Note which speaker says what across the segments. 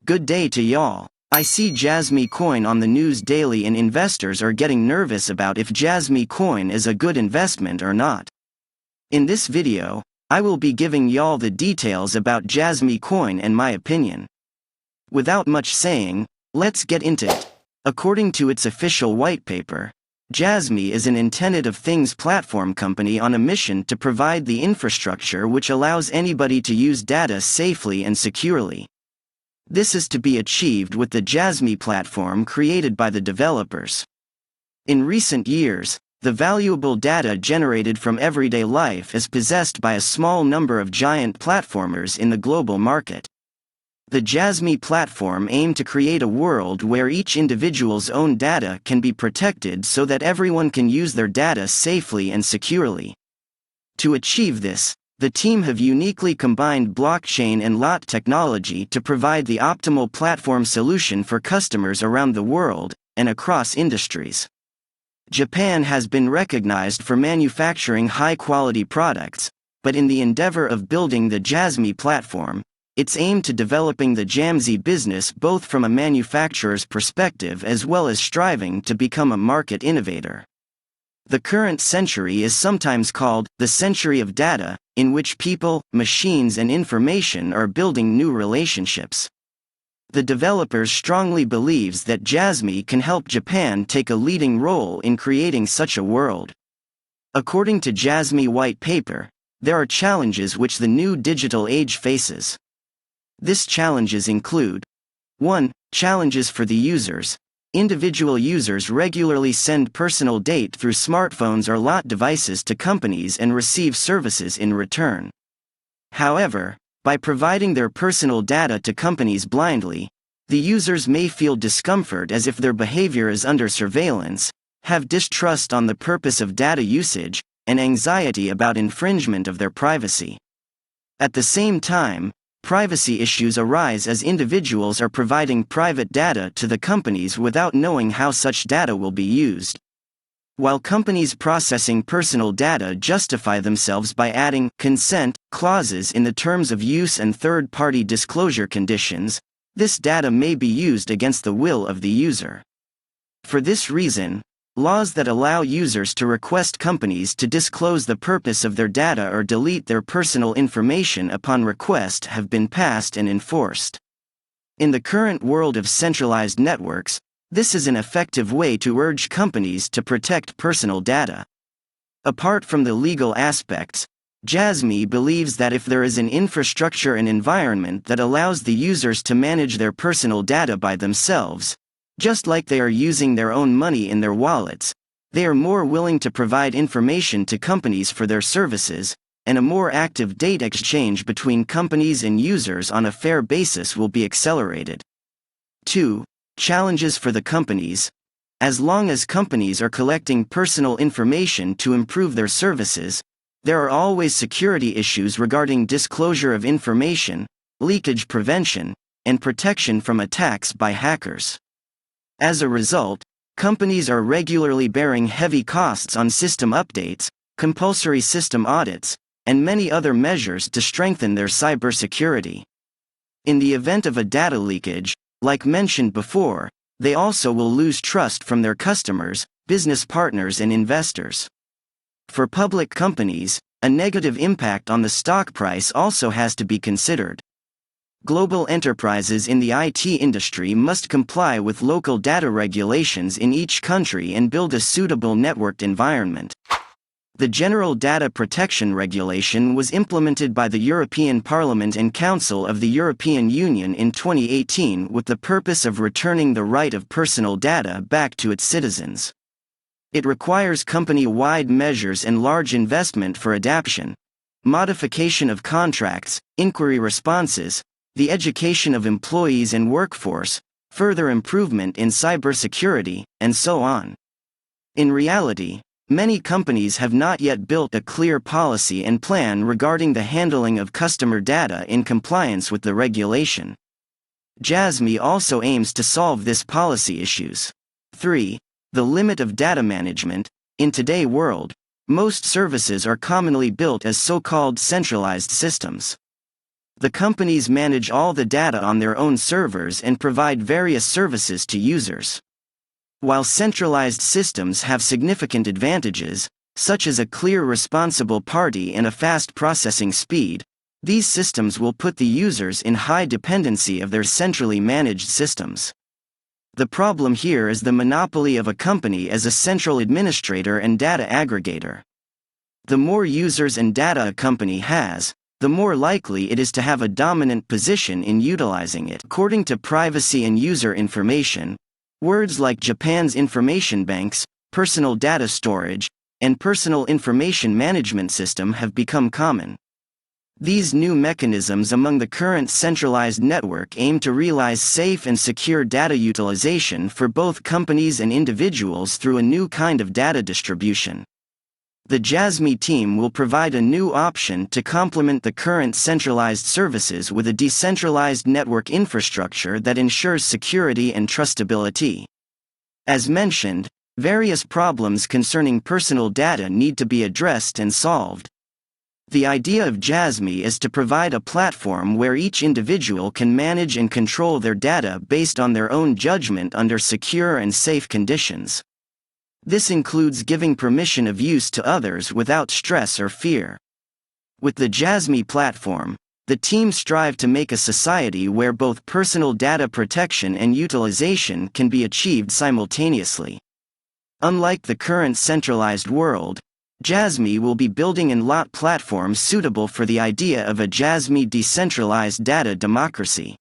Speaker 1: Good day to y'all. I see Jasmy Coin on the news daily and investors are getting nervous about if Jasmy Coin is a good investment or not. In this video, I will be giving y'all the details about Jasmy Coin and my opinion. Without much saying, let's get into it. According to its official white paper, Jasmy is an Internet of Things platform company on a mission to provide the infrastructure which allows anybody to use data safely and securely. This is to be achieved with the Jasmy platform created by the developers. In recent years, the valuable data generated from everyday life is possessed by a small number of giant platformers in the global market. The Jasmy platform aims to create a world where each individual's own data can be protected so that everyone can use their data safely and securely. To achieve this, the team have uniquely combined blockchain and lot technology to provide the optimal platform solution for customers around the world and across industries. Japan has been recognized for manufacturing high-quality products, but in the endeavor of building the Jasmy platform, it's aimed to developing the Jasmy business both from a manufacturer's perspective as well as striving to become a market innovator. The current century is sometimes called the century of data, in which people, machines and information are building new relationships. The developers strongly believes that Jasmy can help Japan take a leading role in creating such a world. According to Jasmy white paper, there are challenges which the new digital age faces. These challenges include 1. Challenges for the users. Individual users regularly send personal data through smartphones or lot devices to companies and receive services in return. However, by providing their personal data to companies blindly, the users may feel discomfort as if their behavior is under surveillance, have distrust on the purpose of data usage, and anxiety about infringement of their privacy. At the same time, privacy issues arise as individuals are providing private data to the companies without knowing how such data will be used. While companies processing personal data justify themselves by adding consent clauses in the terms of use and third-party disclosure conditions, this data may be used against the will of the user. For this reason, laws that allow users to request companies to disclose the purpose of their data or delete their personal information upon request have been passed and enforced. In the current world of centralized networks, this is an effective way to urge companies to protect personal data. Apart from the legal aspects, Jasmy believes that if there is an infrastructure and environment that allows the users to manage their personal data by themselves, just like they are using their own money in their wallets, they are more willing to provide information to companies for their services, and a more active data exchange between companies and users on a fair basis will be accelerated. 2. Challenges for the companies. As long as companies are collecting personal information to improve their services, there are always security issues regarding disclosure of information, leakage prevention, and protection from attacks by hackers. As a result, companies are regularly bearing heavy costs on system updates, compulsory system audits, and many other measures to strengthen their cybersecurity. In the event of a data leakage, like mentioned before, they also will lose trust from their customers, business partners and investors. For public companies, a negative impact on the stock price also has to be considered. Global enterprises in the IT industry must comply with local data regulations in each country and build a suitable networked environment. The General Data Protection Regulation was implemented by the European Parliament and Council of the European Union in 2018 with the purpose of returning the right of personal data back to its citizens. It requires company-wide measures and large investment for adaptation, modification of contracts, inquiry responses, the education of employees and workforce, further improvement in cybersecurity, and so on. In reality, many companies have not yet built a clear policy and plan regarding the handling of customer data in compliance with the regulation. Jasmy also aims to solve this policy issues. 3. The limit of data management. In today's world, most services are commonly built as so-called centralized systems. The companies manage all the data on their own servers and provide various services to users. While centralized systems have significant advantages, such as a clear responsible party and a fast processing speed, these systems will put the users in high dependency of their centrally managed systems. The problem here is the monopoly of a company as a central administrator and data aggregator. The more users and data a company has, the more likely it is to have a dominant position in utilizing it. According to Privacy and User Information, words like Japan's information banks, personal data storage, and personal information management system have become common. These new mechanisms among the current centralized network aim to realize safe and secure data utilization for both companies and individuals through a new kind of data distribution. The Jasmy team will provide a new option to complement the current centralized services with a decentralized network infrastructure that ensures security and trustability. As mentioned, various problems concerning personal data need to be addressed and solved. The idea of Jasmy is to provide a platform where each individual can manage and control their data based on their own judgment under secure and safe conditions. This includes giving permission of use to others without stress or fear. With the Jasmy platform, the team strive to make a society where both personal data protection and utilization can be achieved simultaneously. Unlike the current centralized world, Jasmy will be building and lot platforms suitable for the idea of a Jasmy decentralized data democracy.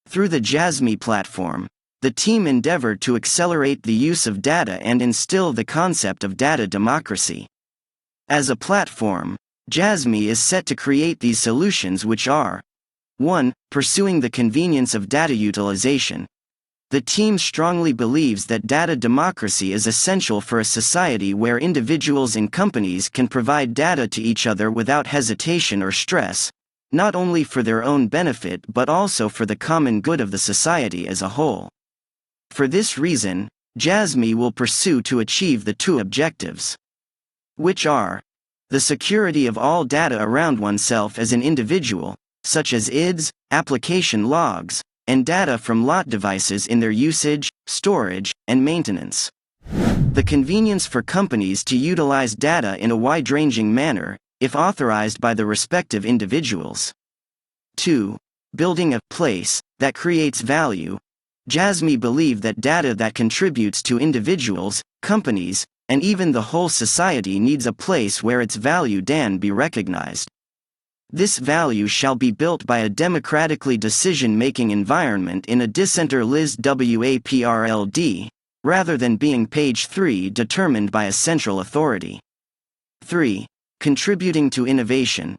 Speaker 1: Through the Jasmy platform, the team endeavored to accelerate the use of data and instill the concept of data democracy. As a platform, Jasmy is set to create these solutions, which are 1. Pursuing the convenience of data utilization. The team strongly believes that data democracy is essential for a society where individuals and companies can provide data to each other without hesitation or stress, not only for their own benefit but also for the common good of the society as a whole. For this reason, Jasmy will pursue to achieve the two objectives, which are the security of all data around oneself as an individual, such as IDs, application logs, and data from lot devices in their usage, storage, and maintenance. The convenience for companies to utilize data in a wide-ranging manner, if authorized by the respective individuals. 2. Building a place that creates value. Jasmy believe that data that contributes to individuals, companies, and even the whole society needs a place where its value can be recognized. This value shall be built by a democratically decision-making environment in a decentralized WAPRLD, rather than being page 3 determined by a central authority. 3. Contributing to innovation.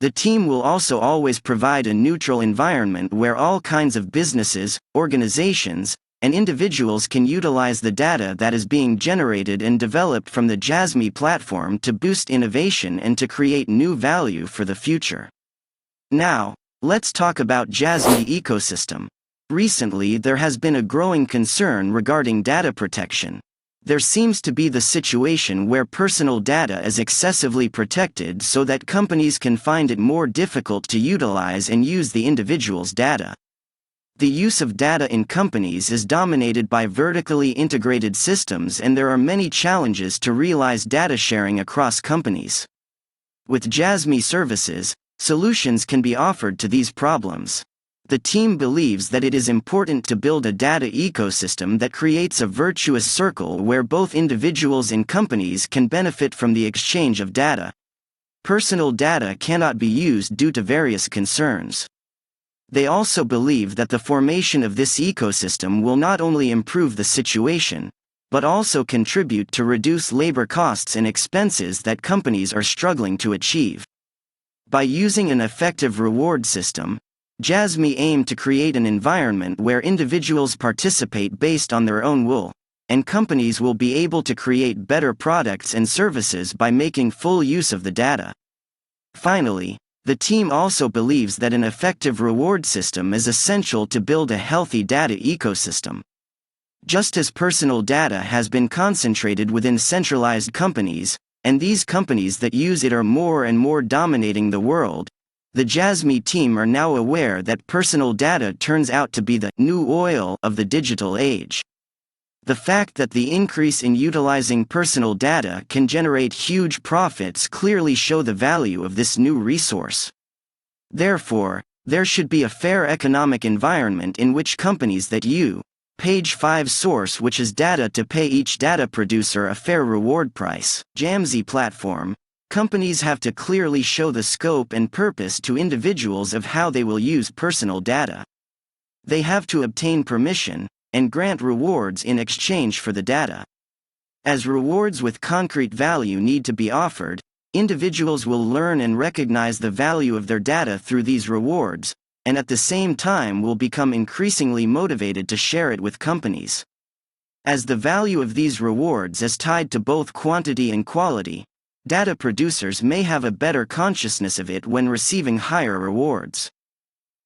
Speaker 1: The team will also always provide a neutral environment where all kinds of businesses, organizations, and individuals can utilize the data that is being generated and developed from the Jasmy platform to boost innovation and to create new value for the future. Now, let's talk about Jasmy ecosystem. Recently there has been a growing concern regarding data protection. There seems to be the situation where personal data is excessively protected so that companies can find it more difficult to utilize and use the individual's data. The use of data in companies is dominated by vertically integrated systems, and there are many challenges to realize data sharing across companies. With Jasmy services, solutions can be offered to these problems. The team believes that it is important to build a data ecosystem that creates a virtuous circle where both individuals and companies can benefit from the exchange of data. Personal data cannot be used due to various concerns. They also believe that the formation of this ecosystem will not only improve the situation, but also contribute to reduce labor costs and expenses that companies are struggling to achieve. By using an effective reward system, Jasmy aimed to create an environment where individuals participate based on their own will, and companies will be able to create better products and services by making full use of the data. Finally, the team also believes that an effective reward system is essential to build a healthy data ecosystem. Just as personal data has been concentrated within centralized companies, and these companies that use it are more and more dominating the world, The Jasmy team are now aware that personal data turns out to be the new oil of the digital age. The fact that the increase in utilizing personal data can generate huge profits clearly show the value of this new resource. Therefore, there should be a fair economic environment in which companies that use Page 5 source, which is data, to pay each data producer a fair reward price. Jasmy platform. Companies have to clearly show the scope and purpose to individuals of how they will use personal data. They have to obtain permission and grant rewards in exchange for the data. As rewards with concrete value need to be offered, individuals will learn and recognize the value of their data through these rewards, and at the same time will become increasingly motivated to share it with companies. As the value of these rewards is tied to both quantity and quality, data producers may have a better consciousness of it when receiving higher rewards.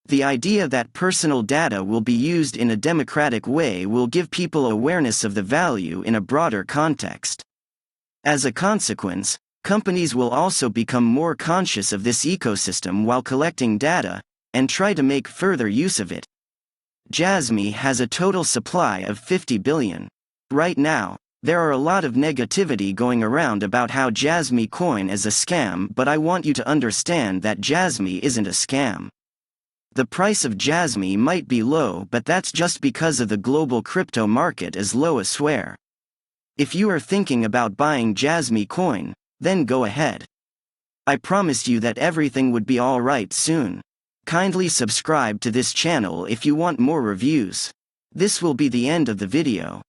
Speaker 1: The idea that personal data will be used in a democratic way will give people awareness of the value in a broader context. As a consequence, companies will also become more conscious of this ecosystem while collecting data, and try to make further use of it. Jasmy has a total supply of 50 billion. Right now, there are a lot of negativity going around about how Jasmy Coin is a scam, but I want you to understand that Jasmy isn't a scam. The price of Jasmy might be low, but that's just because of the global crypto market is low, I swear. If you are thinking about buying Jasmy Coin, then go ahead. I promised you that everything would be alright soon. Kindly subscribe to this channel if you want more reviews. This will be the end of the video.